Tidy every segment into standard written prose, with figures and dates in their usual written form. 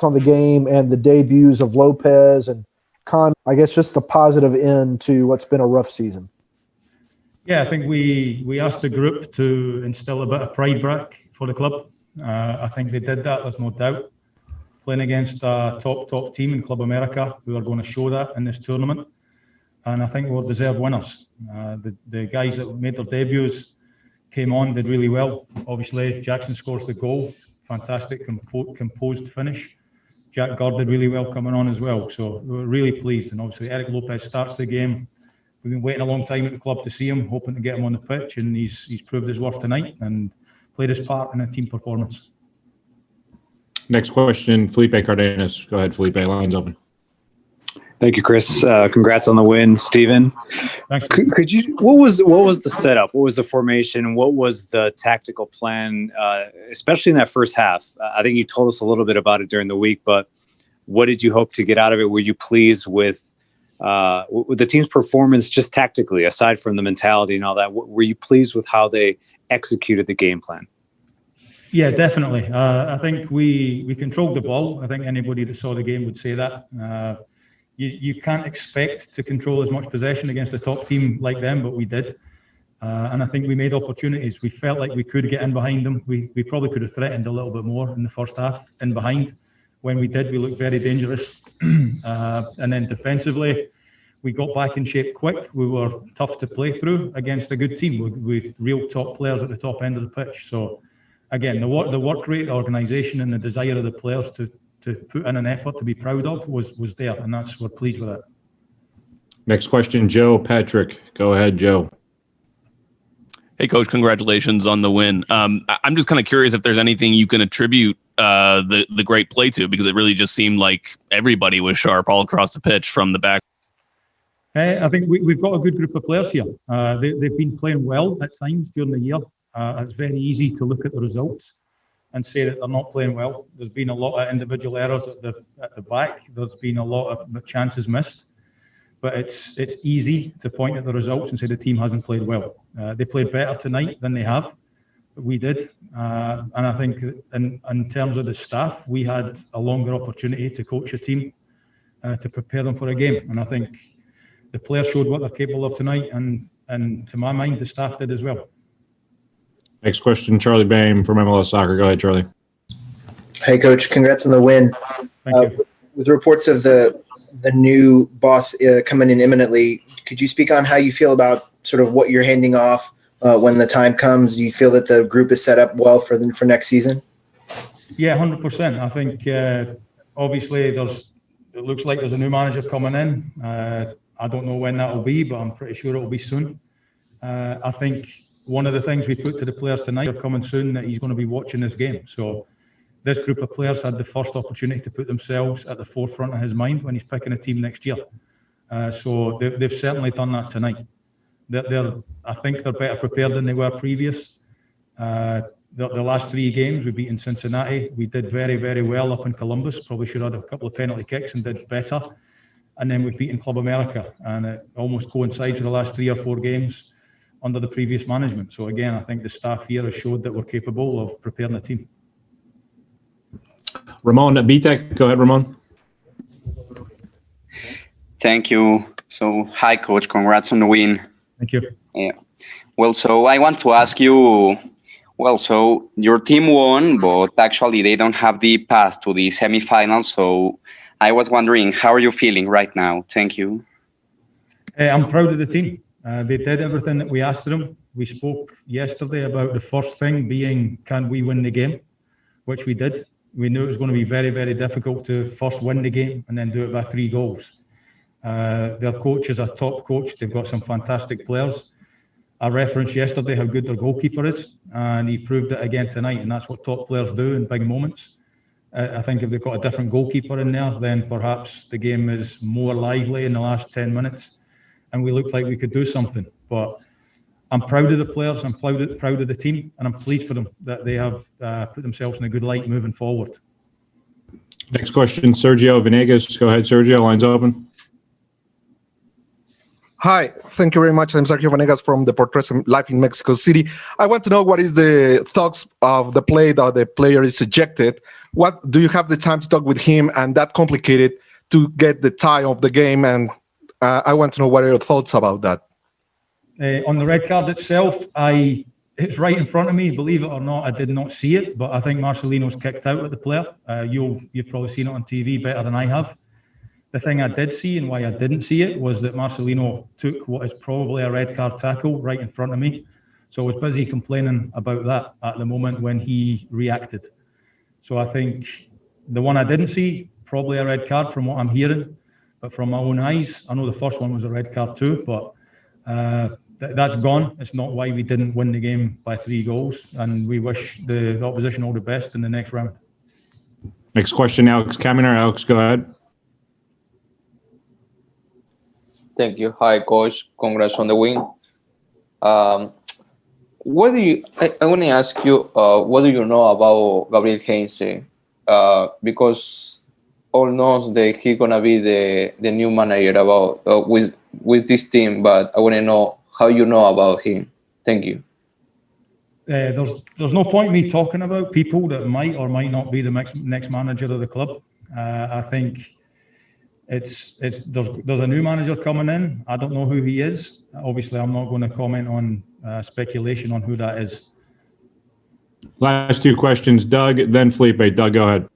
on the game and the debuts of Lopez and Con, I guess just the positive end to what's been a rough season. Yeah, I think we asked the group to instill a bit of pride back for the club. I think they did that, there's no doubt. Playing against a top team in Club America who are going to show that in this tournament. And I think we're deserved winners. The guys that made their debuts came on, did really well. Obviously, Jackson scores the goal. Fantastic, composed finish. Jack Gord did really well coming on as well. So we're really pleased. And obviously, Eric Lopez starts the game. We've been waiting a long time at the club to see him, hoping to get him on the pitch. And he's proved his worth tonight and played his part in a team performance. Next question, Felipe Cardenas. Go ahead, Felipe. Line's open. Thank you, Chris. Congrats on the win, Steven. Thanks. Could you? What was the setup? What was the formation? What was the tactical plan? Especially in that first half. I think you told us a little bit about it during the week, but what did you hope to get out of it? Were you pleased with the team's performance, just tactically, aside from the mentality and all that? Were you pleased with how they executed the game plan? Yeah, definitely. I think we controlled the ball. I think anybody that saw the game would say that. You can't expect to control as much possession against a top team like them, but we did. And I think we made opportunities. We felt like we could get in behind them. We probably could have threatened a little bit more in the first half, in behind. When we did, we looked very dangerous. And then defensively, we got back in shape quick. We were tough to play through against a good team with real top players at the top end of the pitch. So again, the work rate, the organisation and the desire of the players to put in an effort to be proud of was there, and we're pleased with that. Next question, Joe Patrick. Go ahead, Joe. Hey, Coach, congratulations on the win. I'm just kind of curious if there's anything you can attribute the great play to, because it really just seemed like everybody was sharp all across the pitch from the back. I think we've got a good group of players here. They've been playing well at times during the year. It's very easy to look at the results and say that they're not playing well. There's been a lot of individual errors at the back. There's been a lot of chances missed. But it's easy to point at the results and say the team hasn't played well. They played better tonight than they have. We did. And I think in terms of the staff, we had a longer opportunity to coach a team, to prepare them for a game. And I think the players showed what they're capable of tonight. And to my mind, the staff did as well. Next question, Charlie Bame from MLS Soccer. Go ahead, Charlie. Hey, Coach. Congrats on the win. Thank you. With reports of the new boss coming in imminently, could you speak on how you feel about sort of what you're handing off when the time comes? Do you feel that the group is set up well for next season? Yeah, 100%. I think obviously it looks like there's a new manager coming in. I don't know when that will be, but I'm pretty sure it will be soon. I think one of the things we put to the players tonight are coming soon, that he's going to be watching this game. So this group of players had the first opportunity to put themselves at the forefront of his mind when he's picking a team next year. So they've certainly done that tonight. I think they're better prepared than they were previous. The last three games, we beat in Cincinnati. We did very, very well up in Columbus. Probably should have had a couple of penalty kicks and did better. And then we've beaten Club America. And it almost coincides with the last 3 or 4 games under the previous management. So again, I think the staff here has showed that we're capable of preparing the team. Ramon Bitek. Go ahead, Ramon. Thank you. So, hi, Coach. Congrats on the win. Thank you. Yeah. Well, so I want to ask you, so your team won, but actually they don't have the path to the semifinals. So I was wondering, how are you feeling right now? Thank you. I'm proud of the team. They did everything that we asked of them. We spoke yesterday about the first thing being, can we win the game? Which we did. We knew it was going to be very, very difficult to first win the game and then do it by 3 goals. Their coach is a top coach. They've got some fantastic players. I referenced yesterday how good their goalkeeper is, and he proved it again tonight, and that's what top players do in big moments. I think if they've got a different goalkeeper in there, then perhaps the game is more lively in the last 10 minutes, and we looked like we could do something. But I'm proud of the players, I'm proud of the team, and I'm pleased for them that they have put themselves in a good light moving forward. Next question, Sergio Venegas. Go ahead, Sergio. Line's open. Hi, thank you very much. I'm Sergio Vanegas from Deportes Live in Mexico City. I want to know what is the thoughts of the play that the player is ejected. What do you have the time to talk with him and that complicated to get the tie of the game? And I want to know what are your thoughts about that. On the red card itself, it's right in front of me. Believe it or not, I did not see it, but I think Marcelino's kicked out at the player. You've probably seen it on TV better than I have. The thing I did see and why I didn't see it was that Marcelino took what is probably a red card tackle right in front of me. So I was busy complaining about that at the moment when he reacted. So I think the one I didn't see, probably a red card from what I'm hearing, but from my own eyes, I know the first one was a red card too, but that's gone. It's not why we didn't win the game by 3 goals, and we wish the opposition all the best in the next round. Next question, Alex Kaminer. Alex, go ahead. Thank you. Hi, Coach. Congrats on the win. What do you? I want to ask you. What do you know about Gabriel Heinze? Because all knows that he's gonna be the new manager about with this team. But I want to know how you know about him. Thank you. There's no point me talking about people that might or might not be the next manager of the club. I think. There's a new manager coming in. I don't know who he is. Obviously, I'm not going to comment on speculation on who that is. Last 2 questions, Doug, then Felipe. Doug, go ahead.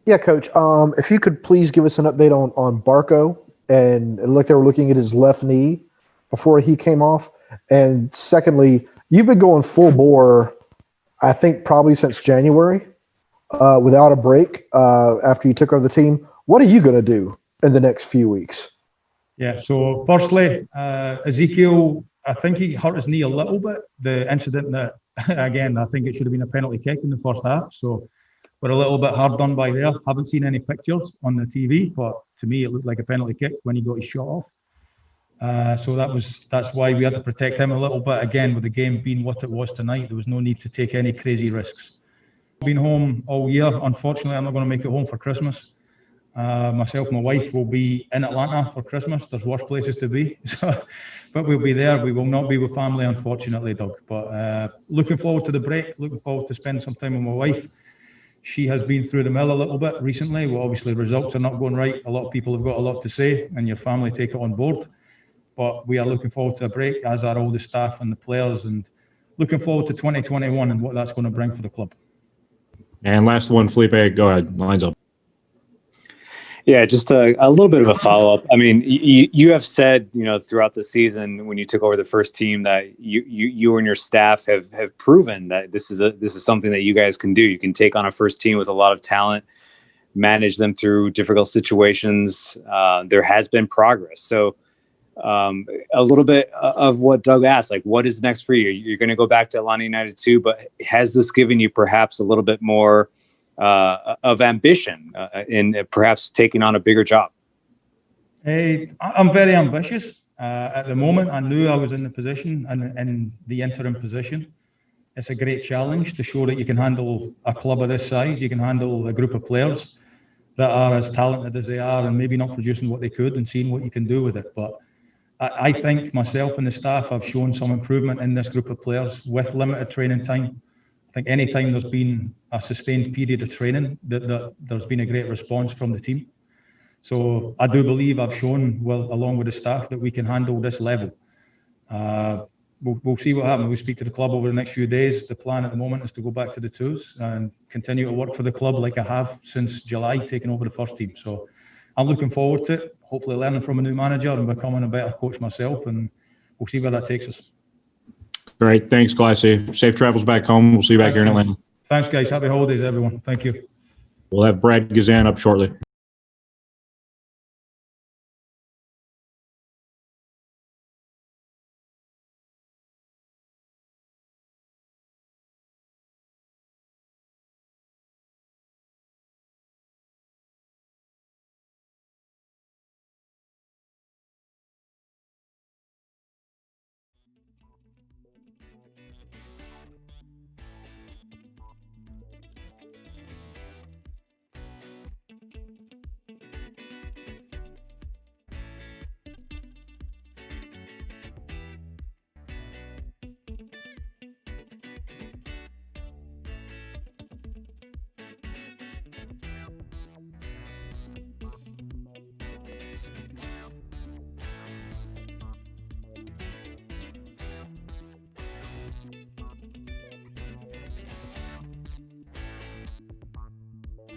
Yeah, Coach. If you could please give us an update on Barco, and it looked like they were looking at his left knee before he came off. And secondly, you've been going full bore, I think probably since January, without a break after you took over the team. What are you going to do in the next few weeks? Yeah, so firstly, Ezekiel, I think he hurt his knee a little bit. The incident that, again, I think it should have been a penalty kick in the first half. So we're a little bit hard done by there. Haven't seen any pictures on the TV, but to me, it looked like a penalty kick when he got his shot off. So that's why we had to protect him a little bit. Again, with the game being what it was tonight, there was no need to take any crazy risks. I've been home all year. Unfortunately, I'm not going to make it home for Christmas. Myself and my wife will be in Atlanta for Christmas. There's worse places to be, but we'll be there. We will not be with family, unfortunately, Doug. But looking forward to the break, looking forward to spending some time with my wife. She has been through the mill a little bit recently. Well, obviously, results are not going right. A lot of people have got a lot to say, and your family take it on board. But we are looking forward to a break, as are all the staff and the players, and looking forward to 2021 and what that's going to bring for the club. And last one, Felipe, go ahead. Lines up. Yeah, just a little bit of a follow-up. I mean, you have said, throughout the season when you took over the first team that you and your staff have proven that this is something that you guys can do. You can take on a first team with a lot of talent, manage them through difficult situations. There has been progress. So a little bit of what Doug asked, like what is next for you? You're going to go back to Atlanta United too, but has this given you perhaps a little bit more of ambition in perhaps taking on a bigger job? I'm very ambitious. At the moment, I knew I was in the position and in the interim position. It's a great challenge to show that you can handle a club of this size. You can handle a group of players that are as talented as they are and maybe not producing what they could and seeing what you can do with it. But I think myself and the staff have shown some improvement in this group of players with limited training time. I think anytime there's been a sustained period of training, that there's been a great response from the team. So I do believe I've shown, well, along with the staff, that we can handle this level. We'll see what happens. We'll speak to the club over the next few days. The plan at the moment is to go back to the twos and continue to work for the club like I have since July, taking over the first team. So I'm looking forward to it, hopefully learning from a new manager and becoming a better coach myself, and we'll see where that takes us. Great. Thanks, Glassy. Safe travels back home. We'll see you back here in Atlanta. Thanks, guys. Happy holidays, everyone. Thank you. We'll have Brad Gazan up shortly.